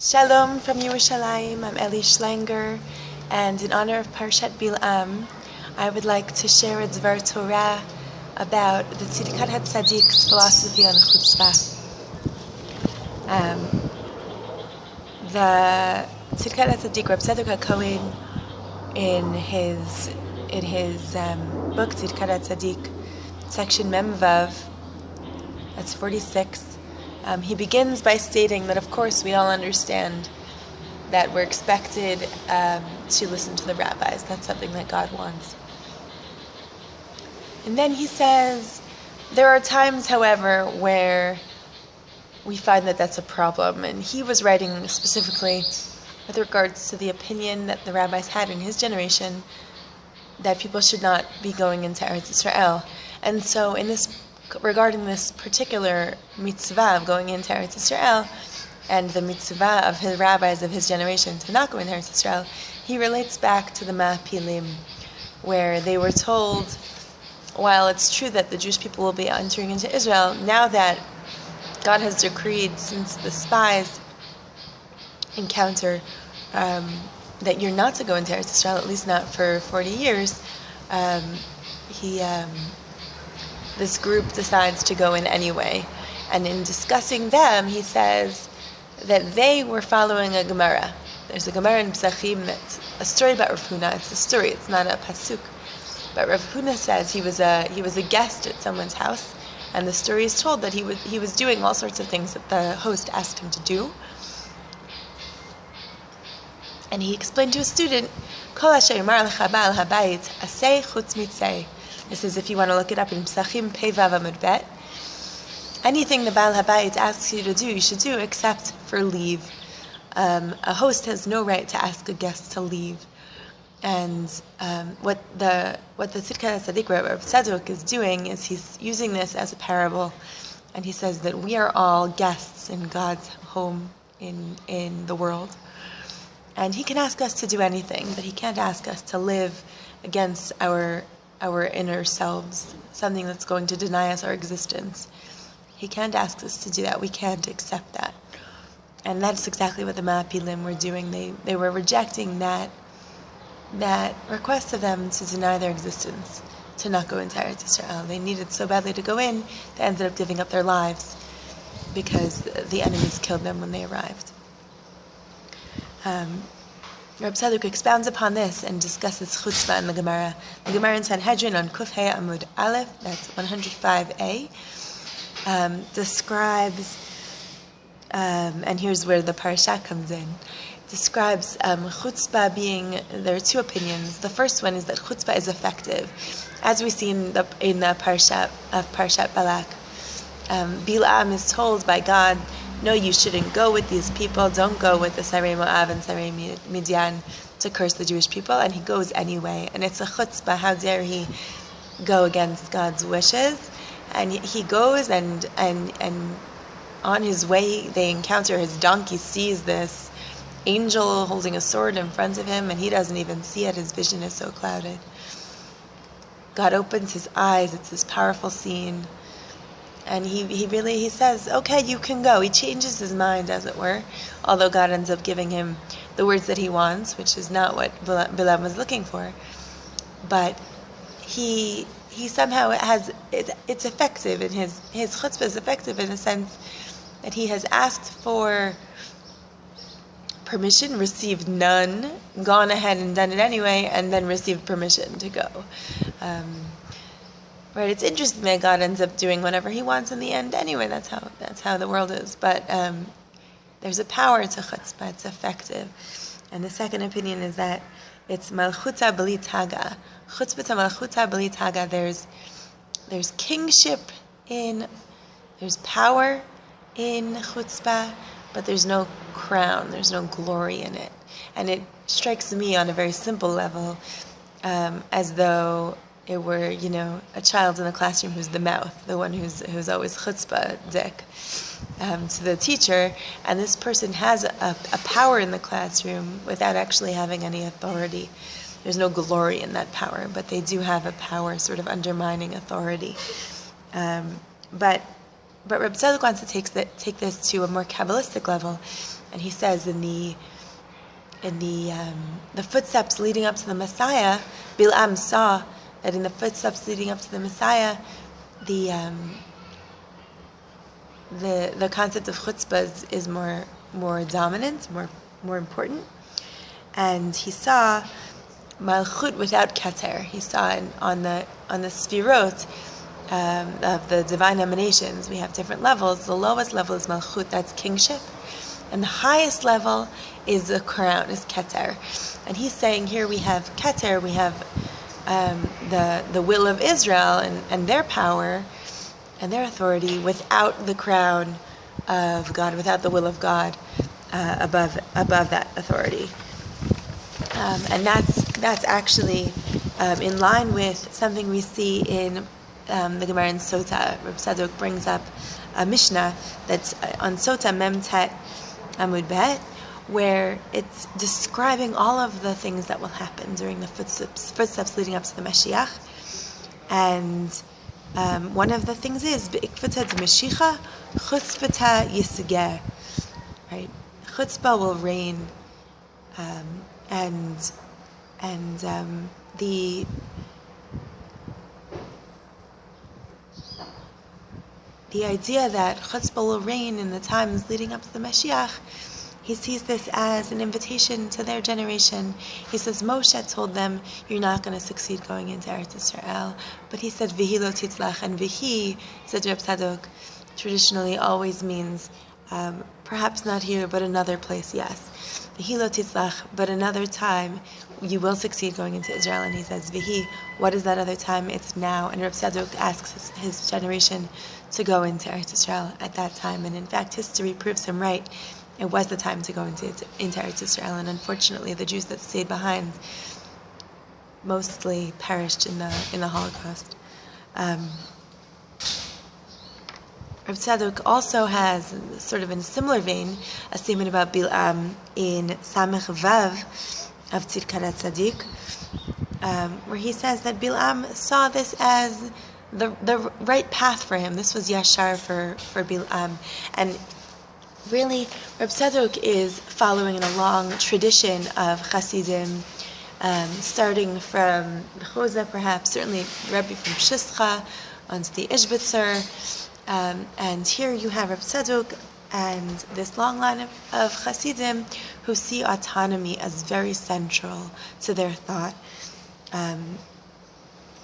Shalom from Yerushalayim. I'm Eli Schlanger, and in honor of Parashat Bilam, I would like to share a Dvar Torah about the Tzidkat HaTzadik's philosophy on Chutzpah. The Tzidkat HaTzadik, Reb Tzadok Hakohen, in his book Tzidkat HaTzadik, section Memvav, that's 46. He begins by stating that, of course, we all understand that we're expected to listen to the rabbis. That's something that God wants. And then he says, there are times, however, where we find that that's a problem. And he was writing specifically with regards to the opinion that the rabbis had in his generation that people should not be going into Eretz Israel. And so regarding this particular mitzvah of going into Eretz Yisrael and the mitzvah of his rabbis of his generation to not go into Eretz Yisrael, he relates back to the Ma'apilim, where they were told, while it's true that the Jewish people will be entering into Israel, now that God has decreed, since the spies encounter that you're not to go into Eretz Yisrael, at least not for 40 years, this group decides to go in anyway. And in discussing them, he says that they were following a Gemara. There's a Gemara in Pesachim that's a story about Rav Huna. It's a story, it's not a pasuk. But Rav Huna says he was a guest at someone's house, and the story is told that he was doing all sorts of things that the host asked him to do. And he explained to a student, Kol asher yamar lecha ba'al habayit, aseh chutz mitzeh. This is, if you want to look it up in Pesachim Pei Vav Amud Bet. Anything the Baal Habayit asks you to do, you should do, except for leave. A host has no right to ask a guest to leave. And what the Tzidkat HaTzadik, Reb Tzadok, is doing is he's using this as a parable, and he says that we are all guests in God's home in the world. And he can ask us to do anything, but he can't ask us to live against our inner selves, something that's going to deny us our existence. He can't ask us to do that. We can't accept that. And that's exactly what the Ma'apilim were doing. They were rejecting that request of them to deny their existence, to not go into Eretz Yisrael. They needed so badly to go in, they ended up giving up their lives because the enemies killed them when they arrived. Reb Tzadok expounds upon this and discusses Chutzpah in the Gemara. The Gemara in Sanhedrin on Kuf Hei Amud Aleph, that's 105a, describes, and here's where the Parashat comes in, describes Chutzpah being, there are two opinions. The first one is that Chutzpah is effective. As we see in the Parashat of Parashat Balak, Bilam is told by God, no, you shouldn't go with these people. Don't go with the Sarei Moab and Sarei Midian to curse the Jewish people. And he goes anyway. And it's a chutzpah. How dare he go against God's wishes? And he goes, and on his way, they encounter, his donkey sees this angel holding a sword in front of him, and he doesn't even see it. His vision is so clouded. God opens his eyes. It's this powerful scene. And he says, okay, you can go. He changes his mind, as it were, although God ends up giving him the words that he wants, which is not what Bilam was looking for. But he somehow it's effective, and his chutzpah is effective in the sense that he has asked for permission, received none, gone ahead and done it anyway, and then received permission to go. Right, it's interesting that God ends up doing whatever he wants in the end anyway. That's how the world is. But there's a power to chutzpah. It's effective. And the second opinion is that it's malchuta b'li taga. Chutzpah to malchuta b'li taga. There's kingship there's power in chutzpah, but there's no crown. There's no glory in it. And it strikes me on a very simple level, as though it were, a child in the classroom who's the mouth, the one who's always chutzpah dik to the teacher, and this person has a power in the classroom without actually having any authority. There's no glory in that power, but they do have a power sort of undermining authority. But Reb Tzadok wants to take this to a more Kabbalistic level, And he says in the footsteps leading up to the Messiah, Bilam saw that in the footsteps leading up to the Messiah, the concept of chutzpah is more dominant, more important. And he saw malchut without keter. He saw on the sfirot of the divine emanations, we have different levels. The lowest level is malchut, that's kingship. And the highest level is the crown, is keter. And he's saying here we have keter, we have the will of Israel and their power and their authority without the crown of God, without the will of God above that authority. And that's actually in line with something we see in the Gemara in Sota. Reb Tzadok brings up a Mishnah that's on Sota Memtet Amud Bet, where it's describing all of the things that will happen during the footsteps leading up to the Mashiach. And one of the things is Be'ikvata D'Mashicha Chutzpah Yisgeh. Right? Chutzpah will reign, and the idea that chutzpah will reign in the times leading up to the Mashiach, he sees this as an invitation to their generation. He says, Moshe told them, you're not going to succeed going into Eretz Yisrael. But he said, Vihi lo titzlach. And Vihi, said Reb Tzadok, traditionally always means, perhaps not here, but another place, yes. Vihi lo titzlach, but another time, you will succeed going into Israel. And he says, Vihi, what is that other time? It's now. And Reb Tzadok asks his generation to go into Eretz Yisrael at that time. And in fact, history proves him right. It was the time to go into Eretz Yisrael, and unfortunately, the Jews that stayed behind mostly perished in the Holocaust. Reb Tzadok also has, sort of in a similar vein, a statement about Bilam in Samech Vav of Tzidkat Tzadik, where he says that Bilam saw this as the right path for him. This was Yashar for Bilam, and really, Reb Tzadok is following in a long tradition of Hasidim, starting from the Choza, perhaps, certainly Rebbe from Shischa, onto the Ishbitzer, and here you have Reb Tzadok and this long line of Hasidim who see autonomy as very central to their thought.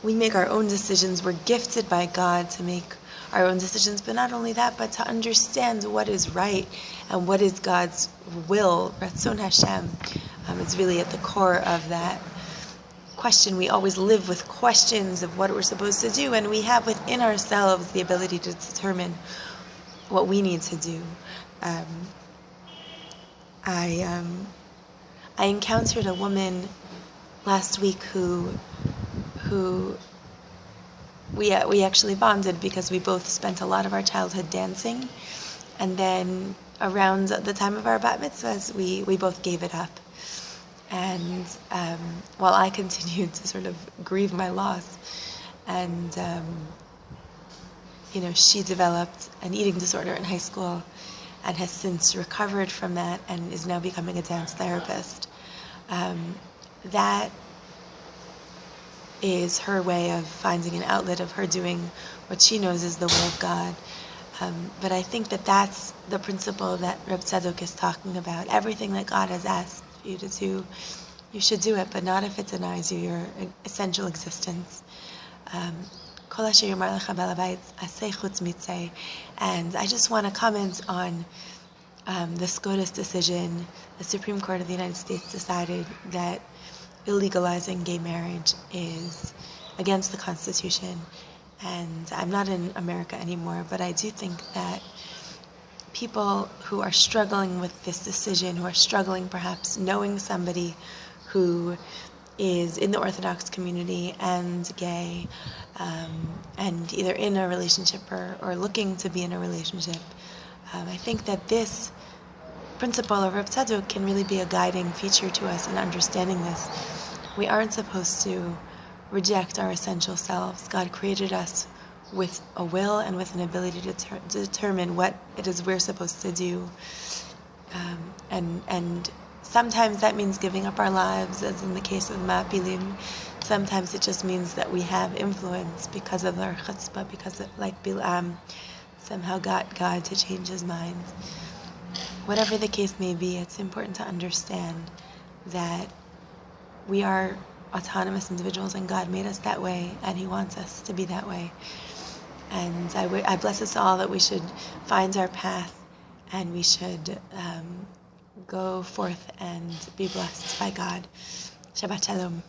We make our own decisions. We're gifted by God to make our own decisions, but not only that, but to understand what is right and what is God's will, Ratzon Hashem. It's really at the core of that question. We always live with questions of what we're supposed to do, and we have within ourselves the ability to determine what we need to do. I encountered a woman last week who we actually bonded because we both spent a lot of our childhood dancing, and then around the time of our bat mitzvahs, we both gave it up. And while I continued to sort of grieve my loss, and she developed an eating disorder in high school and has since recovered from that and is now becoming a dance therapist. That is her way of finding an outlet of her doing what she knows is the will of God. But I think that that's the principle that Reb Tzadok is talking about. Everything that God has asked you to do, you should do it, but not if it denies you your essential existence. And I just want to comment on the SCOTUS decision. The Supreme Court of the United States decided that illegalizing gay marriage is against the Constitution. And I'm not in America anymore, but I do think that people who are struggling with this decision, who are struggling perhaps knowing somebody who is in the Orthodox community and gay, and either in a relationship or looking to be in a relationship, I think that this principle of Reb Tzadok can really be a guiding feature to us in understanding this. We aren't supposed to reject our essential selves. God created us with a will and with an ability to determine what it is we're supposed to do. And sometimes that means giving up our lives, as in the case of Ma'apilim. Sometimes it just means that we have influence because of our chutzpah, because it, like Bil'am, somehow got God to change his mind. Whatever the case may be, it's important to understand that we are autonomous individuals and God made us that way and he wants us to be that way. And I bless us all that we should find our path and we should go forth and be blessed by God. Shabbat Shalom.